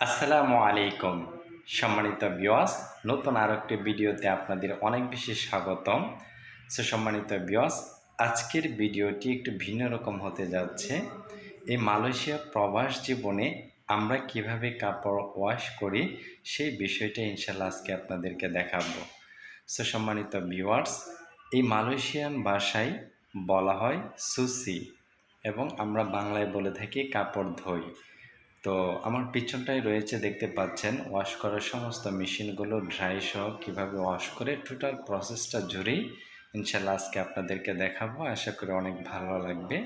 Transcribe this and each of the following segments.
আসসালামু আলাইকুম সম্মানিত ভিউয়ার্স, নতুন আরও একটি ভিডিওতে আপনাদের অনেক বেশি স্বাগতম। সম্মানিত ভিউয়ার্স, আজকের ভিডিওটি একটু ভিন্ন রকম হতে যাচ্ছে। এই মালয়েশিয়া প্রবাস জীবনে আমরা কিভাবে কাপড় ওয়াশ করি সেই বিষয়টা ইনশাল্লাহ আজকে আপনাদেরকে দেখাবো। সম্মানিত ভিউয়ার্স, এই মালয়েশিয়ান ভাষায় বলা হয় সুসি এবং আমরা বাংলায় বলে থাকি কাপড় ধোই। তো আমার পিছনটাই রয়েছে, দেখতে পাচ্ছেন ওয়াশ করার সমস্ত মেশিনগুলো ড্রাই সহ কীভাবে ওয়াশ করে টোটাল প্রসেসটা জুড়েই ইনশাল্লাহ আজকে আপনাদেরকে দেখাবো। আশা করি অনেক ভালো লাগবে।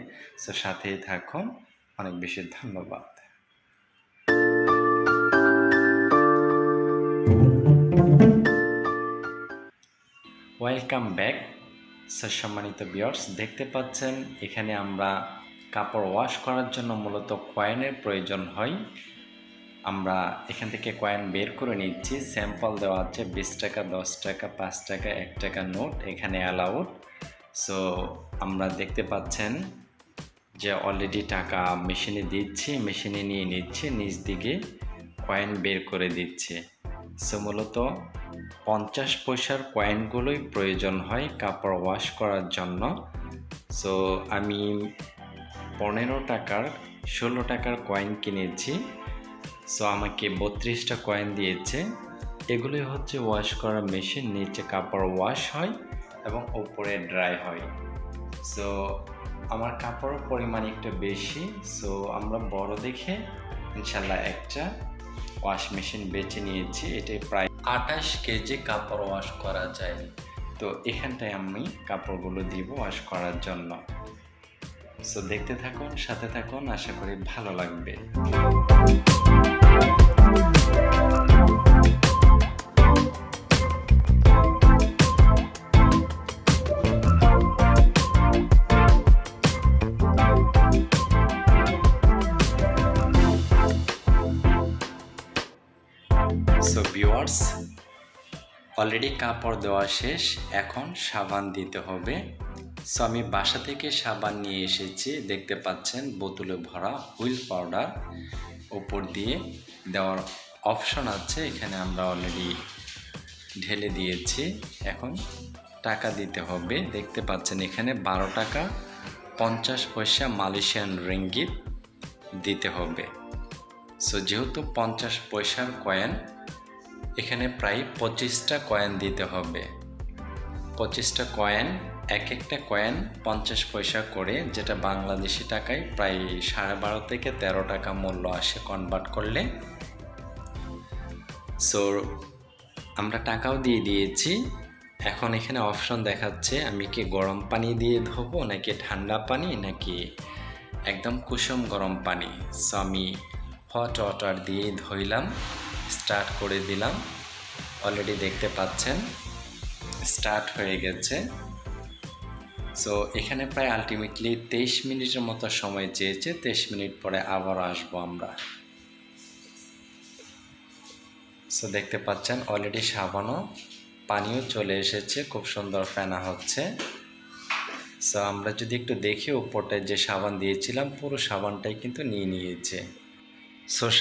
সাথেই থাকুন। অনেক বেশি ধন্যবাদ। Welcome back. সম্মানিত ভিউয়ার্স, দেখতে পাচ্ছেন এখানে আমরা কাপড় ওয়াশ করার জন্য মূলত কয়েনের প্রয়োজন হয়। আমরা এখান থেকে কয়েন বের করে নিচ্ছি। স্যাম্পল দেওয়া আছে 20 টাকা, 10 টাকা, 5 টাকা, 1 টাকা নোট এখানে অ্যালাউড। আমরা দেখতে পাচ্ছেন যে অলরেডি টাকা মেশিনে দিচ্ছি, মেশিনে নিয়ে নিচ্ছে, নিচ দিকে কয়েন বের করে দিচ্ছে। মূলত 50 পয়সার কয়েনগুলোই প্রয়োজন হয় কাপড় ওয়াশ করার জন্য। আমি 15 টাকার 16 টাকার কয়েন কিনেছি। আমাকে 32টা কয়েন দিয়েছে। এগুলোই হচ্ছে ওয়াশ করা মেশিন। নিচে কাপড় ওয়াশ হয় এবং উপরে ড্রাই হয়। আমার কাপড়ের পরিমাণ একটু বেশি। আমরা বড় দেখে ইনশাল্লাহ একটা ওয়াশ মেশিন বেছে নিয়েছি। এটাই প্রায় 28 কেজি কাপড় ওয়াশ করা যায়। তো এখানটায় আমি কাপড়গুলো দিব ওয়াশ করার জন্য। দেখতে থাকুন, সাথে থাকুন, আশা করি ভালো লাগবে। ভিউয়ার্স, অলরেডি কাপড় দেওয়া শেষ। এখন সাবান দিতে হবে। আমি বাসা থেকে সাবান নিয়ে এসেছি। দেখতে পাচ্ছেন বোতলে ভরা হুইল পাউডার উপর দিয়ে দেওয়ার অপশন আছে। এখানে আমরা অলরেডি ঢেলে দিয়েছি। এখন টাকা দিতে হবে। দেখতে পাচ্ছেন এখানে 12 টাকা 50 পয়সা মালয়েশিয়ান রিঙ্গিত দিতে হবে। যেহেতু 50 পয়সার কয়েন, এখানে প্রায় 25টা কয়েন দিতে হবে। 25টা কয়েন, এক একটা কয়েন 50 পয়সা করে, যেটা বাংলাদেশি টাকায় প্রায় 12.5 থেকে 13 টাকা মূল্য আসে কনভার্ট করলে। আমরা টাকাও দিয়ে দিয়েছি। এখন এখানে অপশন দেখাচ্ছে আমি কি গরম পানি দিয়ে ধোবো নাকি ঠান্ডা পানি নাকি একদম কুসুম গরম পানি। আমি হট ওয়াটার দিয়ে ধুইলাম, স্টার্ট করে দিলাম। অলরেডি দেখতে পাচ্ছেন স্টার্ট হয়ে গেছে। এখানে প্রায় আলটিমেটলি 23 মিনিটের মতো সময় চেয়েছে। 23 মিনিট পরে আবার আসবো আমরা। দেখতে পাচ্ছেন অলরেডি সাবানও পানিও চলে এসেছে, খুব সুন্দর ফেনা হচ্ছে। আমরা যদি একটু দেখি, উপরটায় যে সাবান দিয়েছিলাম পুরো সাবানটাই কিন্তু নিয়ে নিয়েছে।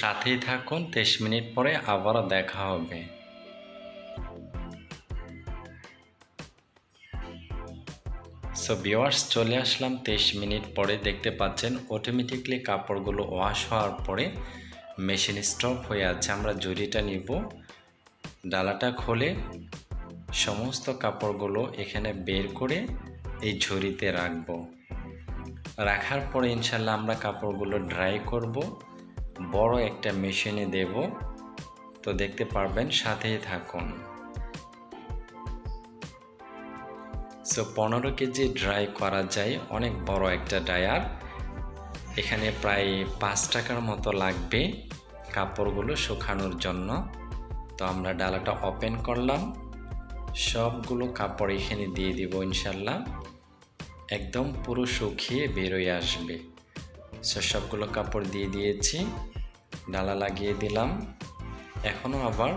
সাথেই থাকুন, 23 মিনিট পরে আবারও দেখা হবে। ভিউয়ার্স, চলে আসলাম 23 মিনিট পরে। দেখতে পাচ্ছেন অটোমেটিকলি কাপড়গুলো ওয়াশ হওয়ার পরে মেশিন স্টপ হয়ে আছে। আমরা ঝুড়িটা নিব, ডালাটা খুলে সমস্ত কাপড়গুলো এখানে বের করে এই ঝুড়িতে রাখব। রাখার পরে ইনশাল্লাহ আমরা কাপড়গুলো ড্রাই করব, বড় একটা মেশিনে দেব। তো দেখতে পারবেন, সাথেই থাকুন। 15 কেজি ড্রাই করা যায়, অনেক বড় একটা ড্রায়ার। এখানে প্রায় 5 টাকার মতো লাগবে কাপড়গুলো শুকানোর জন্য। তো আমরা ডালাটা ওপেন করলাম, সবগুলো কাপড় এখানে দিয়ে দিব ইনশাল্লাহ। একদম পুরো শুকিয়ে বেরোয় আসবে। সবগুলো কাপড় দিয়ে দিয়েছি, ডালা লাগিয়ে দিলাম। এখনও আবার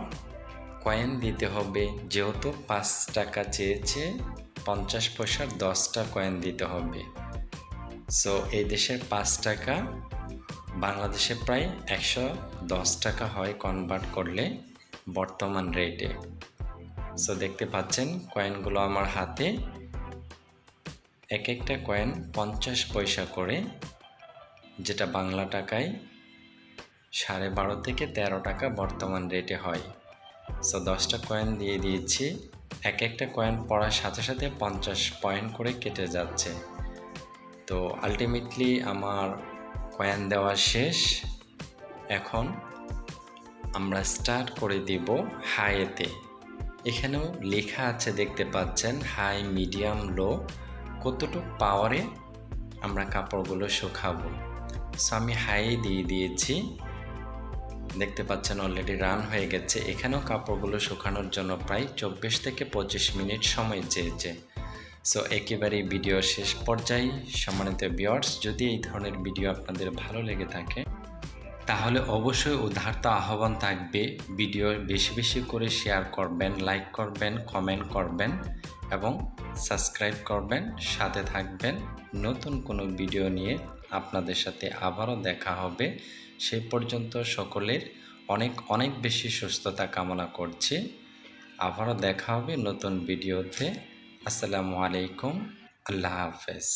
কয়েন দিতে হবে, যেহেতু 5 টাকা চেয়েছে, 50 পয়সার 10টা কয়েন দিতে হবে। এই দেশের 5 টাকা বাংলাদেশে প্রায় 110 টাকা হয় কনভার্ট করলে বর্তমান রেটে। সো দেখতে পাচ্ছেন কয়েনগুলো আমার হাতে, এক একটা কয়েন 50 পয়সা করে, যেটা বাংলা টাকায় 12.5 থেকে 13 টাকা বর্তমান রেটে হয়। সো 10টা কয়েন দিয়ে দিয়েছি। এক একটা কয়েন পড়ার সাথে সাথে 50 পয়েন্ট করে কেটে যাচ্ছে। তো আলটিমেটলি আমার কয়েন দেওয়া শেষ। এখন আমরা স্টার্ট করে দিব হাইতে। এখানেও লেখা আছে, দেখতে পাচ্ছেন হাই, মিডিয়াম, লো, কতটুকু পাওয়ারে আমরা কাপড়গুলো শুকাবো। সো আমি হাই দিয়ে দিয়েছি। দেখতে পাচ্ছেন অলরেডি রান হয়ে গেছে। এখানেও কাপড়গুলো শুকানোর জন্য প্রায় 24 থেকে 25 মিনিট সময় চেয়েছে। সো একেবারে ভিডিও শেষ পর্যায়ে সম্মানিত ভিউয়ার্স, যদি এই ধরনের ভিডিও আপনাদের ভালো লেগে থাকে তাহলে অবশ্যই উদারত আহ্বান থাকবে, ভিডিও বেশি বেশি করে শেয়ার করবেন, লাইক করবেন, কমেন্ট করবেন এবং সাবস্ক্রাইব করবেন, সাথে থাকবেন। নতুন কোনো ভিডিও নিয়ে আপনাদের সাথে আবারও দেখা হবে। সেই পর্যন্ত সকলের অনেক অনেক বেশি সুস্থতা কামনা করছি। আবারও দেখা হবে নতুন ভিডিওতে। আসসালামু আলাইকুম, আল্লাহ হাফেজ।